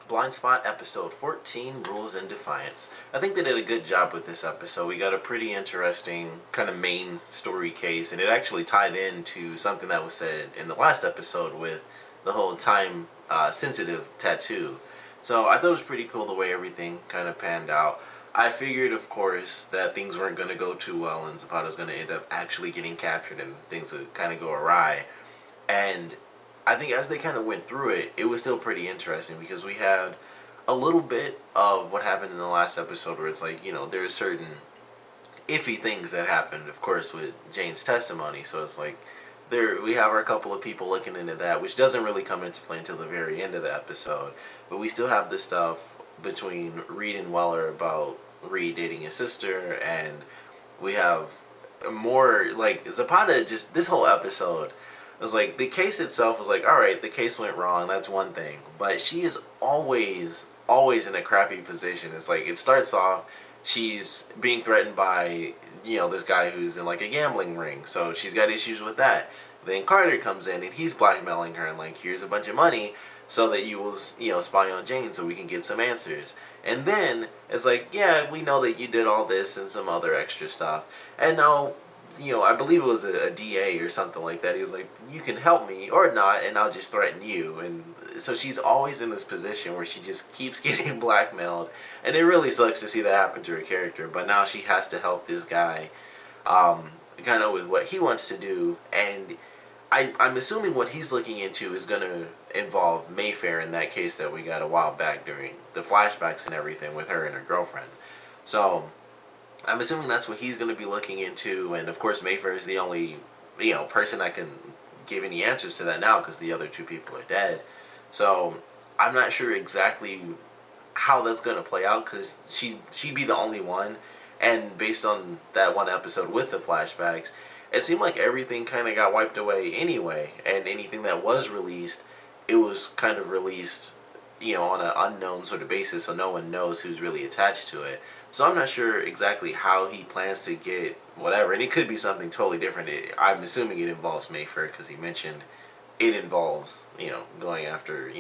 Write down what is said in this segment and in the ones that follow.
Blindspot episode 14, Rules and Defiance. I think they did a good job with this episode. We got a pretty interesting kind of main story case, and it actually tied into something that was said in the last episode with the whole time sensitive tattoo. So I thought it was pretty cool the way everything kind of panned out. I figured, of course, that things weren't going to go too well and Zapata was going to end up actually getting captured and things would kind of go awry. And I think as they kind of went through it, it was still pretty interesting because we had a little bit of what happened in the last episode where it's like, there are certain iffy things that happened, of course, with Jane's testimony. So it's like, we have our couple of people looking into that, which doesn't really come into play until the very end of the episode. But we still have the stuff between Reed and Weller about Reed dating his sister, and we have more, like, Zapata, just this whole episode it was like the case itself was like, all right, the case went wrong. That's one thing, but she is always in a crappy position. It's like it starts off, she's being threatened by this guy who's in like a gambling ring, so she's got issues with that. Then Carter comes in and he's blackmailing her and like, here's a bunch of money so that you will spy on Jane so we can get some answers. And then it's like, yeah, we know that you did all this and some other extra stuff, and now I believe it was a DA or something like that. He was like, you can help me or not, and I'll just threaten you. And so she's always in this position where she just keeps getting blackmailed. And it really sucks to see that happen to her character. But now she has to help this guy kind of with what he wants to do. And I'm assuming what he's looking into is going to involve Mayfair in that case that we got a while back during the flashbacks and everything with her and her girlfriend. So I'm assuming that's what he's going to be looking into, and of course Mayfair is the only, person that can give any answers to that now because the other two people are dead. So I'm not sure exactly how that's going to play out because she'd be the only one, and based on that one episode with the flashbacks, it seemed like everything kind of got wiped away anyway, and anything that was released, it was kind of released, on an unknown sort of basis, so no one knows who's really attached to it. So I'm not sure exactly how he plans to get whatever, and it could be something totally different. I'm assuming it involves Mayfair because he mentioned it involves, going after,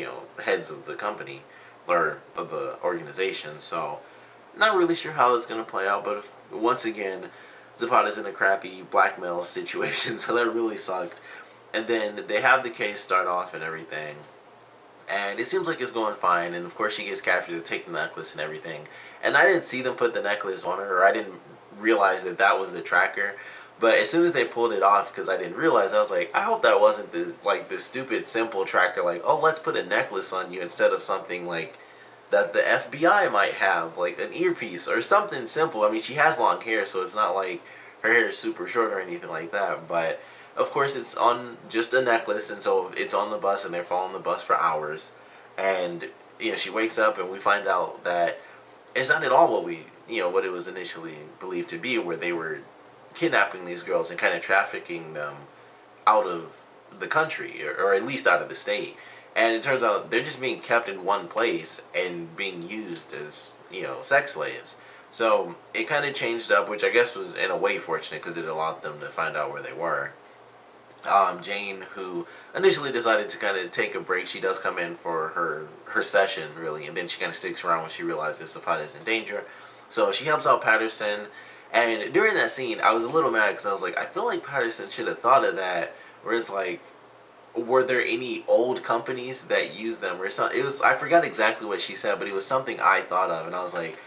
heads of the company or of the organization. So not really sure how it's going to play out, but once again, Zapata's in a crappy blackmail situation, so that really sucked. And then they have the case start off and everything, and it seems like it's going fine, and of course she gets captured to take the necklace and everything. And I didn't see them put the necklace on her, or I didn't realize that that was the tracker. But as soon as they pulled it off, because I didn't realize, I was like, I hope that wasn't the stupid simple tracker, like, oh, let's put a necklace on you instead of something like that the FBI might have, like an earpiece or something simple. I mean, she has long hair, so it's not like her hair is super short or anything like that. But of course, it's on just a necklace, and so it's on the bus, and they're following the bus for hours. And she wakes up, and we find out that it's not at all what it was initially believed to be, where they were kidnapping these girls and kind of trafficking them out of the country, or at least out of the state. And it turns out they're just being kept in one place and being used as, sex slaves. So it kind of changed up, which I guess was in a way fortunate because it allowed them to find out where they were. Jane, who initially decided to kind of take a break, she does come in for her session, really, and then she kind of sticks around when she realizes Zapata is in danger. So she helps out Patterson, and during that scene, I was a little mad because I was like, I feel like Patterson should have thought of that, where it's like, were there any old companies that used them, or something? It was, I forgot exactly what she said, but it was something I thought of, and I was like,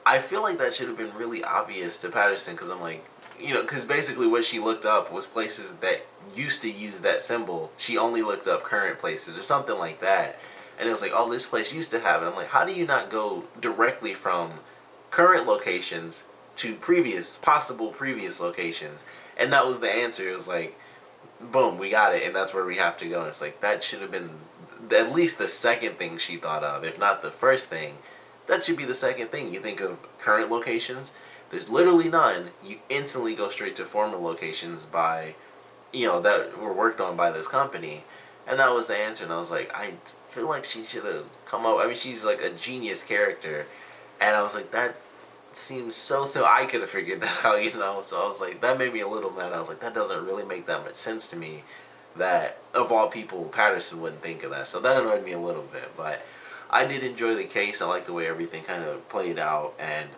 I feel like that should have been really obvious to Patterson, because I'm like, because basically what she looked up was places that used to use that symbol. She only looked up current places or something like that. And it was like, oh, this place used to have it. I'm like, how do you not go directly from current locations to possible previous locations? And that was the answer. It was like, boom, we got it, and that's where we have to go. And it's like, that should have been at least the second thing she thought of, if not the first thing. That should be the second thing. You think of current locations, there's literally none. You instantly go straight to former locations that were worked on by this company. And that was the answer. And I was like, I feel like she should have come up. I mean, she's like a genius character. And I was like, that seems so I could have figured that out, So I was like, that made me a little mad. I was like, that doesn't really make that much sense to me that, of all people, Patterson wouldn't think of that. So that annoyed me a little bit. But I did enjoy the case. I like the way everything kind of played out, and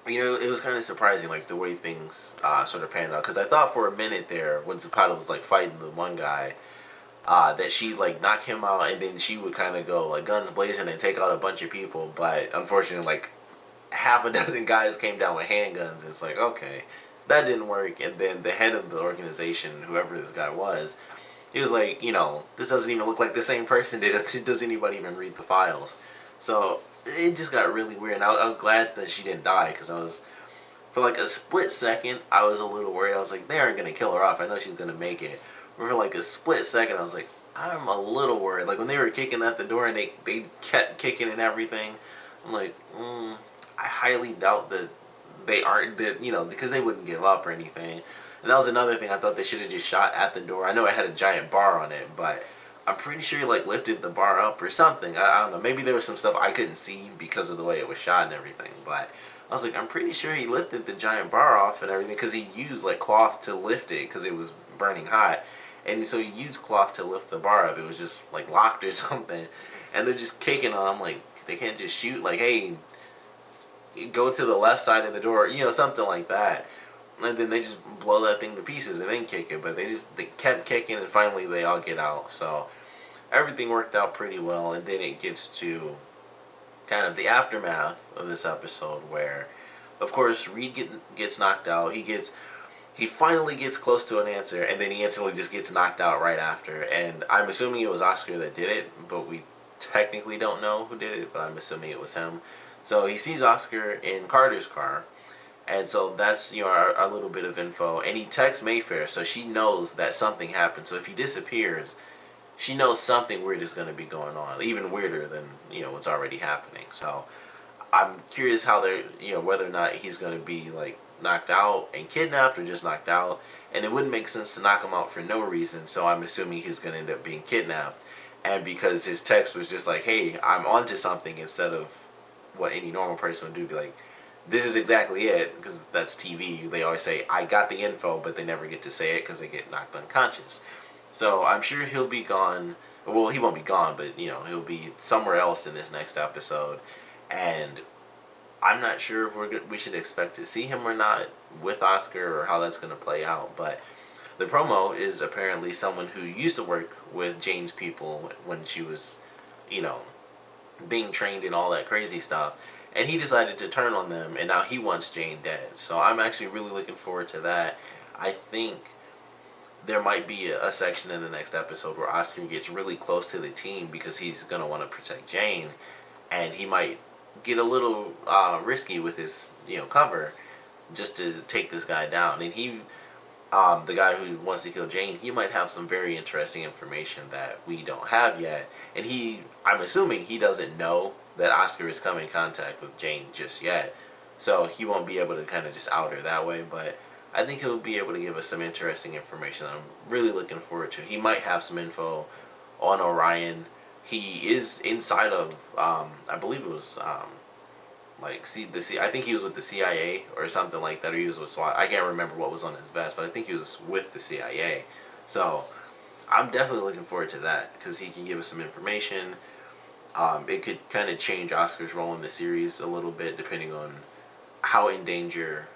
it was kind of surprising, like the way things sort of panned out. Because I thought for a minute there, when Zapata was like fighting the one guy, that she like knock him out, and then she would kind of go like guns blazing and take out a bunch of people. But unfortunately, like half a dozen guys came down with handguns, and it's like, okay, that didn't work. And then the head of the organization, whoever this guy was, he was like, this doesn't even look like the same person did it. Does anybody even read the files? So it just got really weird. And I was glad that she didn't die, because I was, for like a split second, I was a little worried. I was like, they aren't going to kill her off. I know she's going to make it. But for like a split second, I was like, I'm a little worried. Like when they were kicking at the door and they kept kicking and everything, I'm like, I highly doubt that they aren't, that, because they wouldn't give up or anything. And that was another thing. I thought they should have just shot at the door. I know it had a giant bar on it, but I'm pretty sure he like lifted the bar up or something. I don't know. Maybe there was some stuff I couldn't see because of the way it was shot and everything. But I was like, I'm pretty sure he lifted the giant bar off and everything, because he used like cloth to lift it because it was burning hot. And so he used cloth to lift the bar up. It was just like locked or something. And they're just kicking on. I'm like, they can't just shoot like, hey, go to the left side of the door, something like that. And then they just blow that thing to pieces and then kick it. But they kept kicking, and finally they all get out. So everything worked out pretty well. And then it gets to kind of the aftermath of this episode, where, of course, Reed gets knocked out. He finally gets close to an answer, and then he instantly just gets knocked out right after. And I'm assuming it was Oscar that did it, but we technically don't know who did it, but I'm assuming it was him. So he sees Oscar in Carter's car, and so that's our little bit of info. And he texts Mayfair, so she knows that something happened. So if he disappears, she knows something weird is going to be going on, even weirder than what's already happening. So I'm curious how they're whether or not he's going to be like knocked out and kidnapped, or just knocked out. And it wouldn't make sense to knock him out for no reason. So I'm assuming he's going to end up being kidnapped. And because his text was just like, hey, I'm onto something, instead of what any normal person would do, be like, this is exactly it, because that's TV. They always say, I got the info, but they never get to say it because they get knocked unconscious. So I'm sure he'll be gone. Well, he won't be gone, but he'll be somewhere else in this next episode. And I'm not sure if we should expect to see him or not with Oscar, or how that's going to play out. But the promo is apparently someone who used to work with Jane's people when she was, being trained in all that crazy stuff. And he decided to turn on them, and now he wants Jane dead. So I'm actually really looking forward to that. I think there might be a section in the next episode where Oscar gets really close to the team, because he's going to want to protect Jane. And he might get a little risky with his cover, just to take this guy down. And he, the guy who wants to kill Jane, he might have some very interesting information that we don't have yet. And I'm assuming he doesn't know that Oscar is coming in contact with Jane just yet, so he won't be able to kind of just out her that way. But I think he'll be able to give us some interesting information I'm really looking forward to. He might have some info on Orion. He is inside of, I believe it was, I think he was with the CIA or something like that, or he was with SWAT. I can't remember what was on his vest, but I think he was with the CIA. So I'm definitely looking forward to that, because he can give us some information. It could kind of change Oscar's role in the series a little bit, depending on how in danger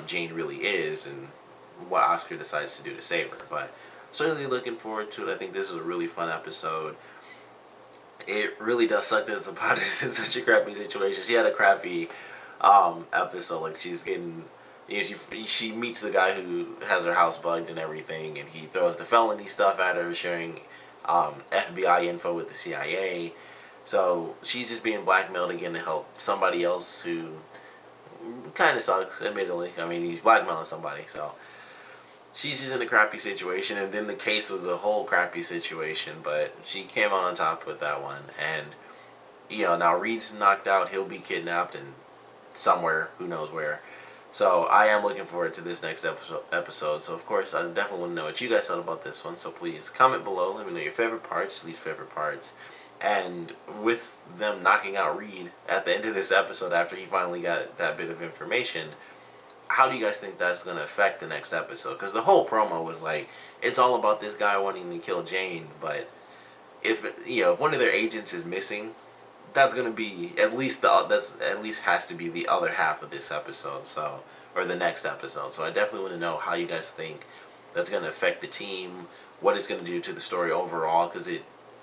Jane really is, and what Oscar decides to do to save her. But certainly looking forward to it. I think this is a really fun episode. It really does suck that Zapata is in such a crappy situation. She had a crappy episode. Like, she's getting, she meets the guy who has her house bugged and everything, and he throws the felony stuff at her, sharing FBI info with the CIA. So she's just being blackmailed again to help somebody else who kind of sucks, admittedly. I mean, he's blackmailing somebody, so she's just in a crappy situation. And then the case was a whole crappy situation, but she came out on top with that one. And now Reed's knocked out, he'll be kidnapped and somewhere, who knows where. So I am looking forward to this next episode. So of course, I definitely want to know what you guys thought about this one. So please comment below, let me know your favorite parts, least favorite parts. And with them knocking out Reed at the end of this episode, after he finally got that bit of information, how do you guys think that's going to affect the next episode? Because the whole promo was like, it's all about this guy wanting to kill Jane. But if one of their agents is missing, that's gonna be at least that's at least has to be the other half of this episode. So, or the next episode. So I definitely want to know how you guys think that's gonna affect the team, what it's gonna do to the story overall. Because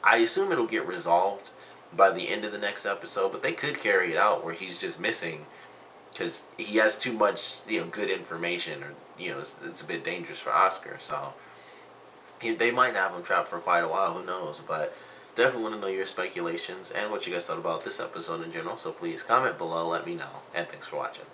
I assume it'll get resolved by the end of the next episode, but they could carry it out where he's just missing because he has too much, good information, or it's a bit dangerous for Oscar. So they might have him trapped for quite a while. Who knows? But definitely want to know your speculations and what you guys thought about this episode in general. So please comment below, let me know, and thanks for watching.